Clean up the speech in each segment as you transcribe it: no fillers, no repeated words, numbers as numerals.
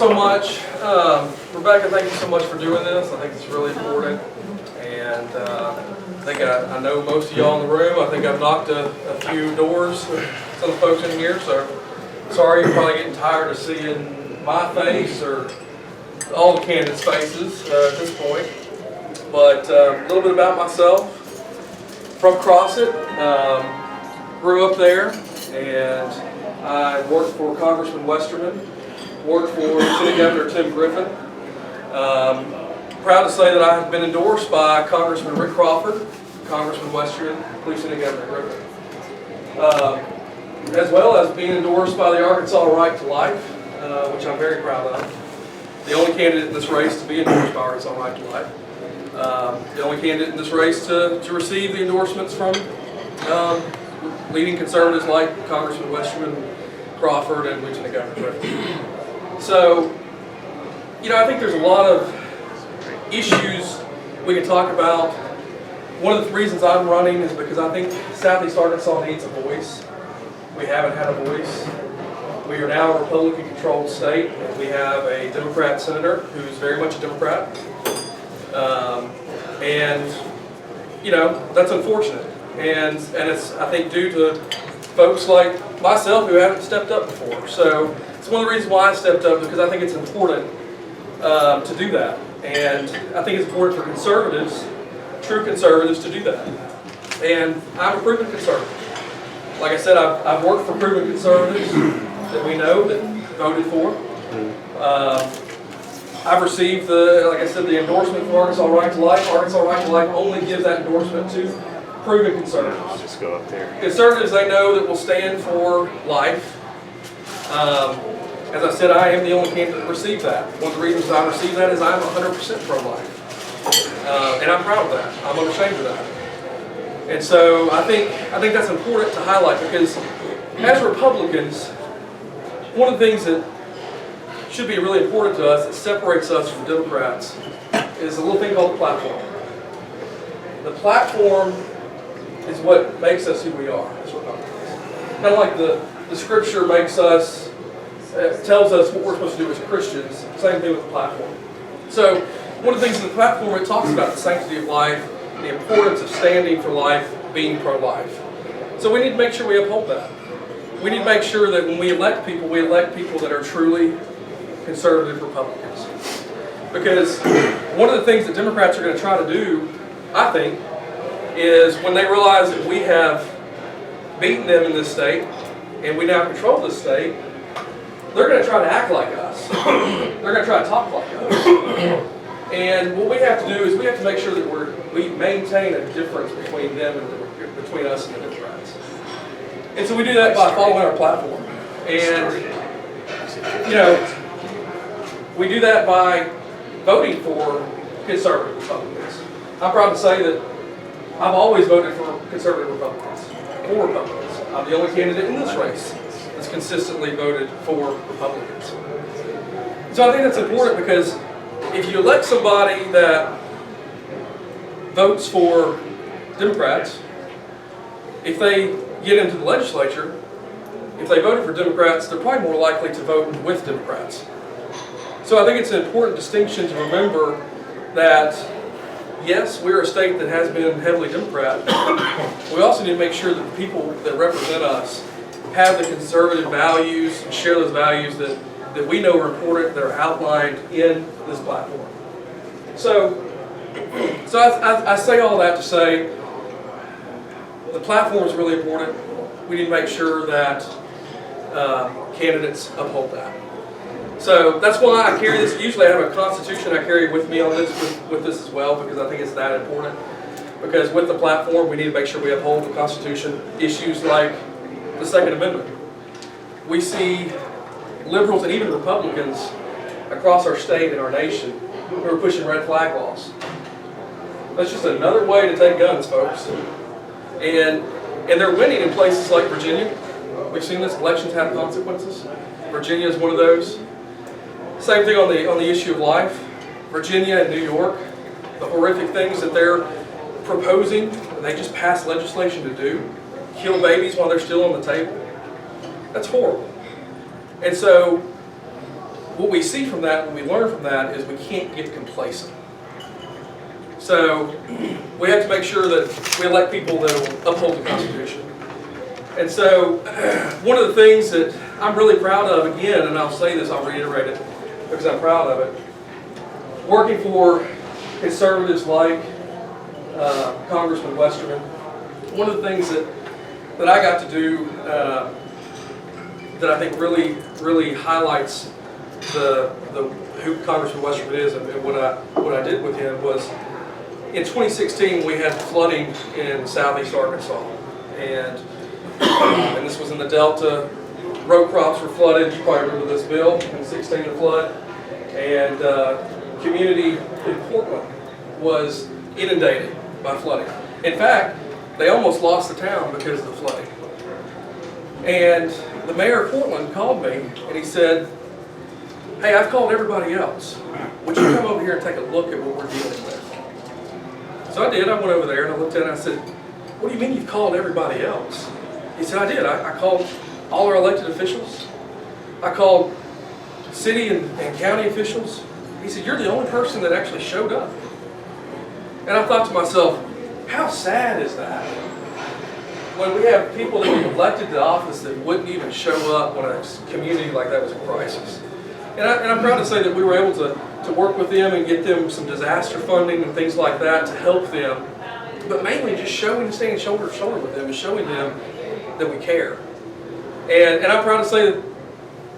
so much. Rebecca, thank you so much for doing this. I think it's really important. And I think I know most of y'all in the room. I think I've knocked a few doors with some of the folks in here. So sorry you're probably getting tired of seeing my face or all the candidates' faces at this point. But a little bit about myself. From Crossett, grew up there, and I worked for Congressman Westerman, worked for Lieutenant Governor Tim Griffin. Proud to say that I have been endorsed by Congressman Rick Crawford, Congressman Westerman, Lieutenant Governor Griffin, as well as being endorsed by the Arkansas Right to Life, which I'm very proud of. The only candidate in this race to be endorsed by Arkansas Right to Life. The only candidate in this race to receive the endorsements from leading conservatives like Congressman Westerman, Crawford, and Lieutenant Governor Griffin. So, you know, I think there's a lot of issues we can talk about. One of the reasons I'm running is because I think Southeast Arkansas needs a voice. We haven't had a voice. We are now a Republican-controlled state. We have a Democrat senator who's very much a Democrat. And, you know, that's unfortunate. And it's, I think, due to folks like myself who haven't stepped up before. So it's one of the reasons why I stepped up, because I think it's important to do that. And I think it's important for conservatives, true conservatives, to do that. And I'm a proven conservative. Like I said, I've worked for proven conservatives that we know that voted for. I've received like I said, the endorsement from Arkansas Right to Life. Arkansas Right to Life only gives that endorsement to proven conservatives. I'll just go up there. Conservatives, they know that will stand for life. As I said, I am the only candidate that received that. One of the reasons I received that is I'm 100% pro-life. And I'm proud of that. I'm unashamed of that. And so I think that's important to highlight, because as Republicans, one of the things that should be really important to us that separates us from Democrats is a little thing called the platform. The platform is what makes us who we are as Republicans. Kind of like the scripture makes us, tells us what we're supposed to do as Christians, same thing with the platform. So one of the things in the platform, it talks about the sanctity of life, the importance of standing for life, being pro-life. So we need to make sure we uphold that. We need to make sure that when we elect people that are truly conservative Republicans. Because one of the things that Democrats are going to try to do, I think, is when they realize that we have beaten them in this state and we now control this state, they're going to try to act like us. They're going to try to talk like us. And what we have to do is we have to make sure that we maintain a difference between them and between us and the Democrats. And so we do that by following our platform. And, you know, we do that by voting for conservative Republicans. I'm proud to say that I've always voted for conservative Republicans, for Republicans. I'm the only candidate in this race that's consistently voted for Republicans. So I think that's important, because if you elect somebody that votes for Democrats, if they get into the legislature, if they voted for Democrats, they're probably more likely to vote with Democrats. So I think it's an important distinction to remember that, yes, we're a state that has been heavily Democrat. We also need to make sure that the people that represent us have the conservative values, share those values that we know are important, that are outlined in this platform. So I say all that to say the platform is really important. We need to make sure that candidates uphold that. So that's why I carry this. Usually I have a constitution I carry with me on this, with this as well, because I think it's that important. Because with the platform, we need to make sure we uphold the Constitution. Issues like the Second Amendment. We see liberals and even Republicans across our state and our nation who are pushing red flag laws. That's just another way to take guns, folks. And they're winning in places like Virginia. We've seen this. Elections have consequences. Virginia is one of those. Same thing on the issue of life. Virginia and New York, the horrific things that they're proposing, they just passed legislation to do, kill babies while they're still on the table. That's horrible. And so what we see from that, what we learn from that, is we can't get complacent. So we have to make sure that we elect people that will uphold the Constitution. And so one of the things that I'm really proud of, again, and I'll say this, I'll reiterate it because I'm proud of it, working for conservatives like Congressman Westerman, one of the things that I got to do that I think really highlights who Congressman Westerman is and what I did with him was, in 2016 we had flooding in southeast Arkansas, and this was in the Delta. Row crops were flooded. You probably remember this, Bill, in 16, the flood, and community in Portland was inundated by flooding. In fact, they almost lost the town because of the flooding. And the mayor of Portland called me and he said, "Hey, I've called everybody else. Would you come over here and take a look at what we're dealing with?" So I did. I went over there and I looked at it and I said, "What do you mean you've called everybody else?" He said, "I did. I called all our elected officials. I called city and county officials." He said, "You're the only person that actually showed up." And I thought to myself, how sad is that? When we have people that we elected to office that wouldn't even show up when a community like that was in crisis. And I'm proud to say that we were able to work with them and get them some disaster funding and things like that to help them. But mainly just standing shoulder to shoulder with them and showing them that we care. And I'm proud to say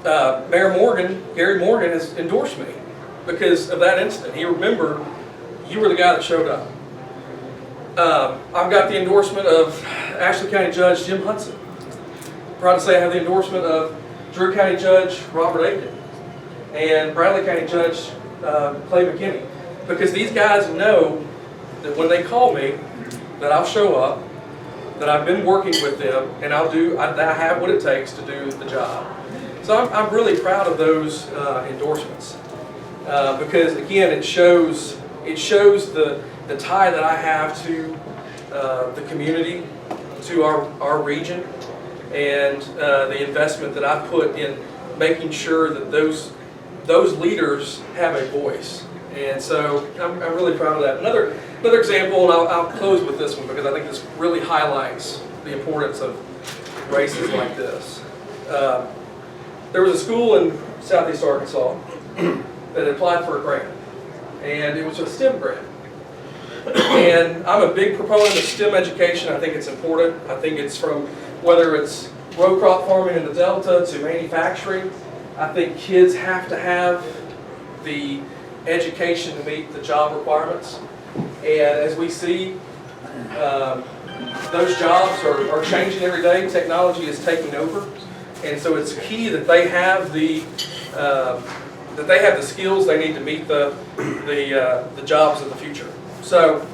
that Mayor Gary Morgan, has endorsed me because of that incident. He remembered, you were the guy that showed up. I've got the endorsement of Ashley County Judge Jim Hudson. Proud to say I have the endorsement of Drew County Judge Robert Aiken and Bradley County Judge Clay McKinney, because these guys know that when they call me, that I'll show up, that I've been working with them, and I have what it takes to do the job. So I'm really proud of those endorsements because, again, it shows the tie that I have to the community, to our region, and the investment that I put in making sure that those leaders have a voice. And so I'm really proud of that. Another example, and I'll close with this one because I think this really highlights the importance of races like this. There was a school in southeast Arkansas that applied for a grant, and it was a STEM grant. And I'm a big proponent of STEM education. I think it's important. I think it's from whether it's row crop farming in the Delta to manufacturing. I think kids have to have the education to meet the job requirements. And as we see, those jobs are changing every day. Technology is taking over. And so it's key that they have the skills they need to meet the jobs of the future. So